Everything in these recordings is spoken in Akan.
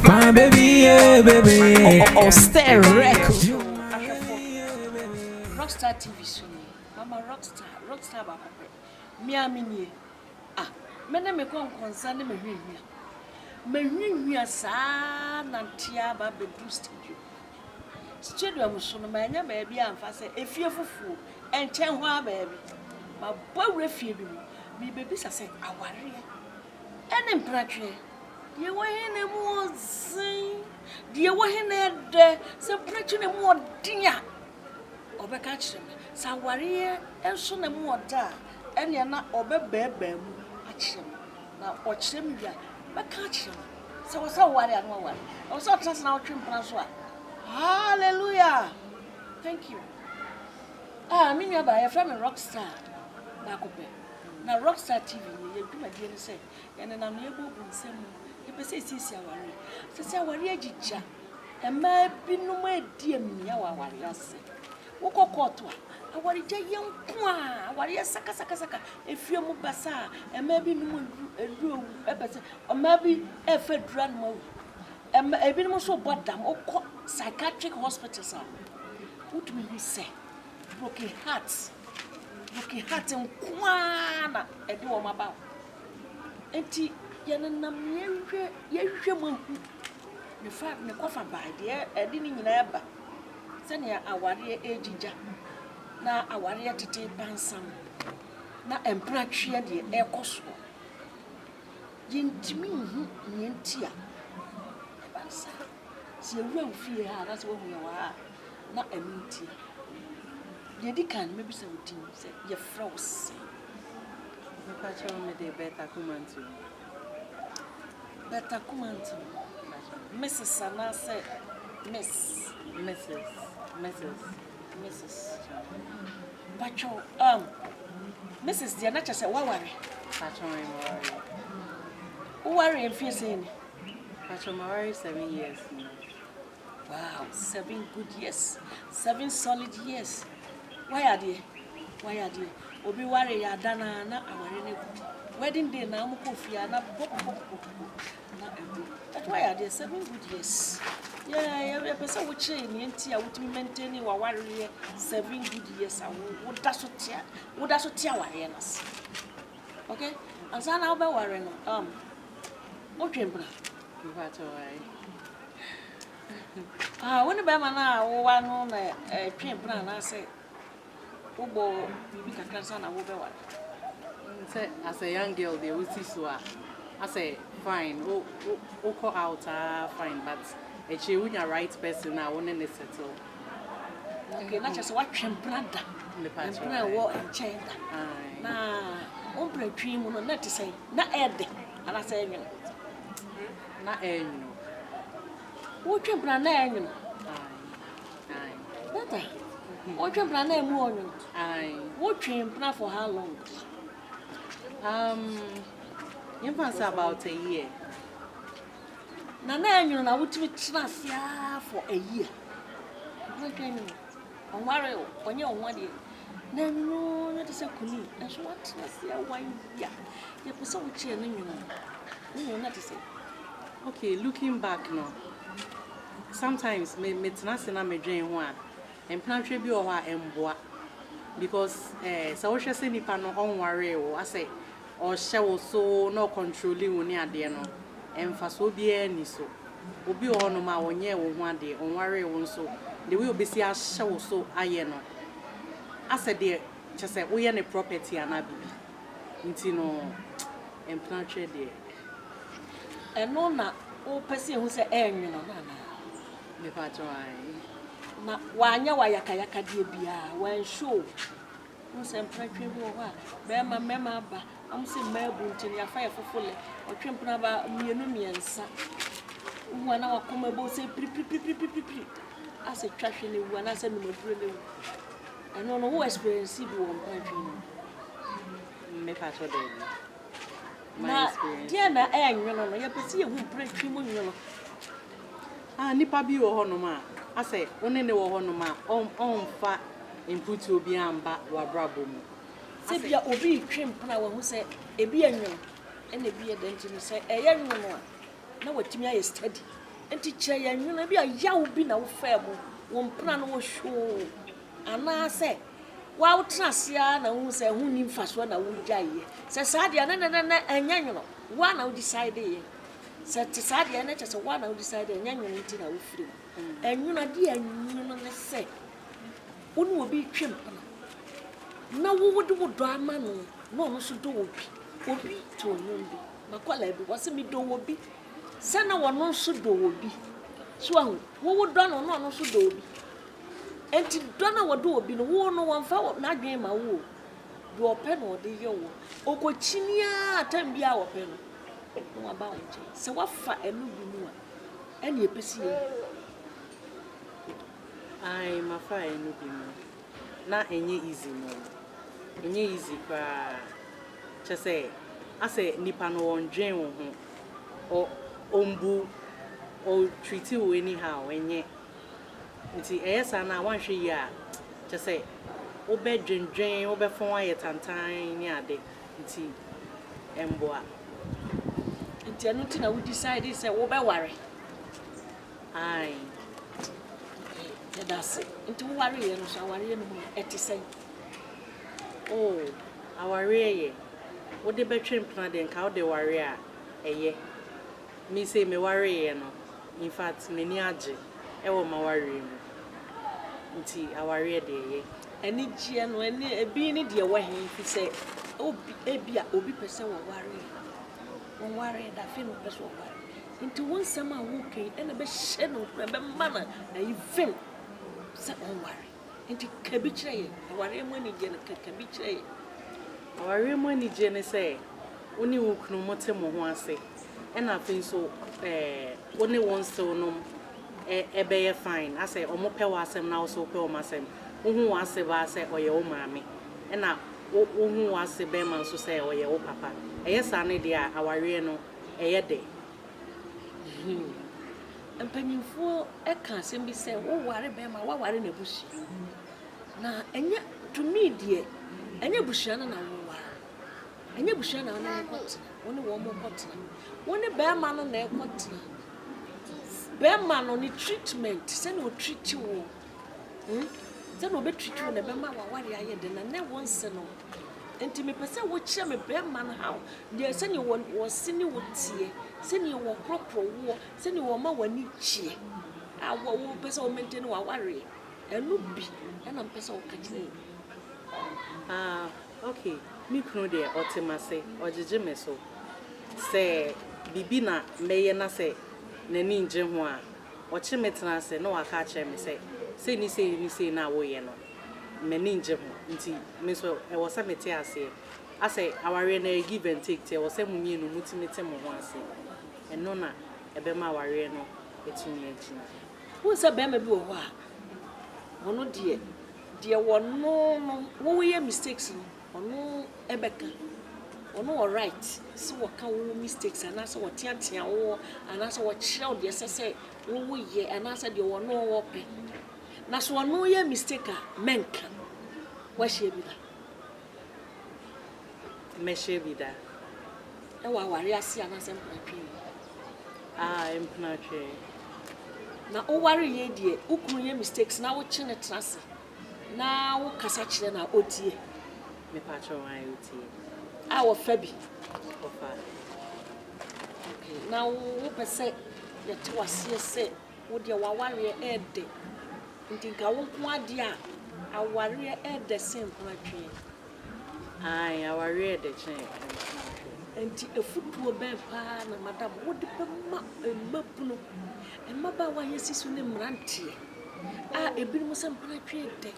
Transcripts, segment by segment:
My baby, yeah, baby. Oh, stay record. Rockstar TV show. Mama rockstar ba papa. Me amini. Ah, me na me kon concern me hwehwia. Me hwehwia saa na ntia ba be boost you. Studio so no manya ba bia amfa se efie fufu enchen ho abaabi. Ma bawre fie bi mu. Mi bebi sase aware. Ene mpratwe. Ye wo hene mu ozin. Die wo hene de se pratwe ne mu odin obeka kyerem sa ware enso na mu oda ene na obebeba mu akyerem na okyerem bia beka kyerem sa wo sa ware anu ware o so trust na otwem plan so a hallelujah thank you me nwa ba ye from rockstar na kope na rockstar tv ni ye duma die ni se ene na no ye bobu nsem ye pese sisi aware sisi aware agija ema binum edi amia wa aware ase woko koto awari je yenko a awari saka efie mu basa ema bi numu edu ebese ema bi efedura no ebi numu so bodam okọ psychiatric hospitals a wutumi hu say broken hearts nko na edi wo maba enti yenenam yehwe mu hu me fa me kofa ba de edi ni nyina eba sene aware ejija na aware tete bansam na empratwe de ekoso yintimi hu nyentia bansa si ewu fie ha na se wo hu wa na amintia de dikan me bisa wutin se ye frows me pa chawo me de beta kumantu Mrs. Sana said Mrs. Pacho, Mrs. Diana said, what worry? Pacho, worry and fear saying, Pacho, my worry 7 years. Wow, 7 good years, 7 solid years. Why are they? Obi worry, ya dana na our wedding day na mukofia na pop. That's why are they 7 good years? Yeah, person would change the would maintain our warrior 7 good years. I would that's what tear awareness. Okay? And so now by warren, what chamber? When the Bamana one on a chamber, and I say, Obo, you can cancel a woman. As a young girl, they will see so. I say, fine, go out, fine, but if you are right person, I want to settle. Okay, not just what brother. The patch war and chain. Nah, mpenatwe not to say, not Ed, and I say, not any. What you plan? Better. What you plan? Morning. What you plan for how long? You pass about a year. Nana, you know, would be for a year. On worry, when you're 1 year. No, that is a coolie. And so what? Let's see 1 year. You're so cheering, you know, not to say. Okay, looking back now, sometimes me tenacity me dream one, and Mpenatwe bi or emboa because so we say nipa no on worry o I say or show so no controlling woni ade no emfaso bia ni so obi o no ma wonye wo ho ade on worry won so the way obesi a show so aye no I said there just say we any property ana bibi nti no Mpenatwe there no na o person who say enyu no na me pa try na wanya wa yakayaka die bia wan show who say Mpenatwe bi wo ha be mema ba am say mabu ntini afa ya fofole otwempna ba mienu miensa wo na wakoma bo say pri ase twahwe ne wu na say no madure ne wu eno no wo experience bi wo Mpenatwe me pa try there na dia na enyo no ya pese ye hu Mpenatwe mo nyo no nipa bi wo ho no ma ase one ne wo ho no ma on fa input obi amba wa brabo mu se bia obi twempna wo hu se ebi enyo ene bi e denti no se eye nyo no na watimi aye study enti kire ya nwuna bi a yawo bi na wo fa mu wo mpena no wo hwo ana se wa utrasia na hu se hu ni mfaso na wo gyaye se saade na enya nwono wa na wo decide ye se ti saade na che se wa na wo decide enya nwono ti na wo firi enwona di enwona ne se wonu obi twempana na wo wo do ama no no no so do obi to nyombi makwala bi wase mi do obi se na wono so do obi so ahu wo do no no so do obi enti do na wo do obi no wo no wonfa na dwen ma wo do ope no de ye wo okochinia atambia wo pe no no aba wo nche se wafa enu bi mu a ene epesi ye ai mafa enu bi mu na enye easy no enye easy kwa chese ase nipa no wondwen wo ho o ombu o treat you anyhow enye nti eyesa na wanhwe yi a chese wo be dwendwen wo be fon aye tantan ni ade nti emboa nti anu ti na we decide say wo be ware ai that's it nti wo ware ye no so ware ye no eti say oh aware ye wo de betwe mpana de nka wo de ware a eye me say me ware ye no in fact many age e wo ma ware mu nti aware de ye eni gie no eni ebi ni de wo hen fi say obi ebia obi pese wo ware da fi no pese wo ware nti won sama wo kai ena be hye no be mana na yifem se on ware nti kabi kire ye ware mu ni gie no kabi kire ye aware mu ni gie ne say oni wo kunu mote mo ho ase ena fin so oni won so no ebe ye fine ase omo pe wa asem na so pe o masem ohu wa ase ba ase oye o maame ena ohu wa ase be man so say oye o papa eye sa ne dia aware no eye de empanyimfo eka asem bi say wo ware be ma wa ware na bushi na enya to me die enya bushi na wo ware enya bushi na na ekot woni wo mo kot woni be ma no na ekot be ma no ni treatment say no treat you say no be treat you na be ma wa ware aye de na ne wonse no enti me pese wo kire me be ma no how de say ni wo sini wo tie say ni wo kropro wo say ni wo ma wani chie a wo pese wo maintain wa ware enu bi na pese wo ka kire okay mi kunu de otemase ojeje me so say bibi na meye na say nani nje ho a oche metena say na waka kire me say ni say na wo ye no mani nje ho nti me so e wo samete ase ase aware na give and take te wo say munye no mutimete mo ho ase eno na ebe ma aware no etumi agina wo say be ma bi wo ho a wono de wono wo ye mistakes no ono ebeka ono all right so wo ka wo mistakes ana so wo tiatia wo ana so wo kire wo de sese wo ye ana so de wono wo pe na so ono ye mistake a menka wa hye bi da me hye bi da e wa ware ase ana se mpatwe mpenatwe na o ware ye de ukunu ye mistakes na wo chine trase na wo kasa kire na otie me patcho wan otie a wo fa bi ofa okay na wo pese ye to ase se wo de wa ware e de nti ka wo ko ade a aware e de sempatwe ai aware de chen enti efutuo ben pa na madam wo de pe ma emapunu emaba wa yesisu ne mrantie a ebinom sempatwe de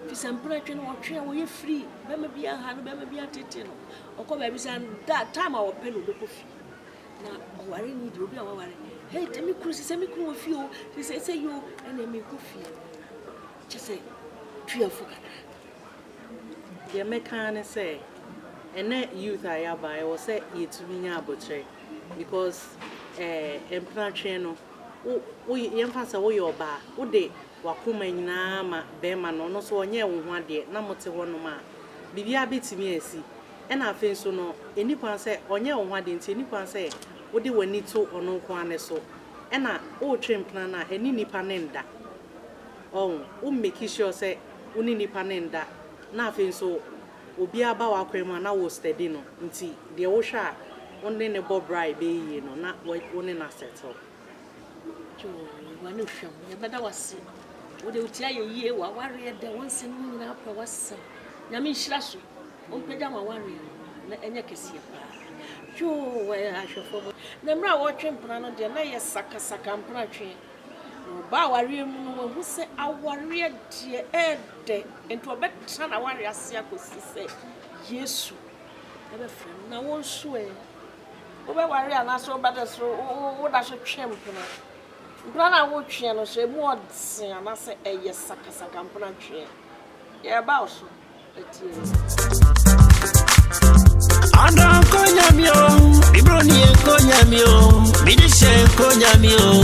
fi sempatwe no wotwe wo ye free be ma bia ha no be ma bia tete no okọ ba bi san that time awo pe no be ko fi na aware ni de obi aware hey temi kuru se mi kuru fi o se yo ene me ko fi chese tuafo kaka de mekane say ene youth ayaba e wo say yetumi nya abotre because mpenatwe no wo yemfasa wo yoba wo de wakoma nyina ma be ma no so onye wo ho ade na mote ho no ma bibia betimi asi ena afen so no enipa say onye wo ho ade nti enipa say wo de wani to ono ko ane so ena o train plan na eni nipa ne nda o make sure say uni nipa ne nda na afi so obi aba wa kwem na wo steady no nti de wo hwa onne ne bob right be yi no na woni na settle jo wani hwam ya bada wase wo de utia ye yie wa ware de wonse no nyina apra wasa nyame nhira so o pagya ma ware na enye kese pa jo wa ahwefo na mra wo twempena no de na ye saka mpenatwe no ba ware mu no wo se aware de ede ento obetana na ware ase akosi se yesu ebe frem na won so wo be ware ana so bada so wo da so twempena Brana wo twe no so emu odsen ana se eye saka mpenatwe ye ba oso etie Anda konya mio, ibroni konya mio, bidishe konya mio.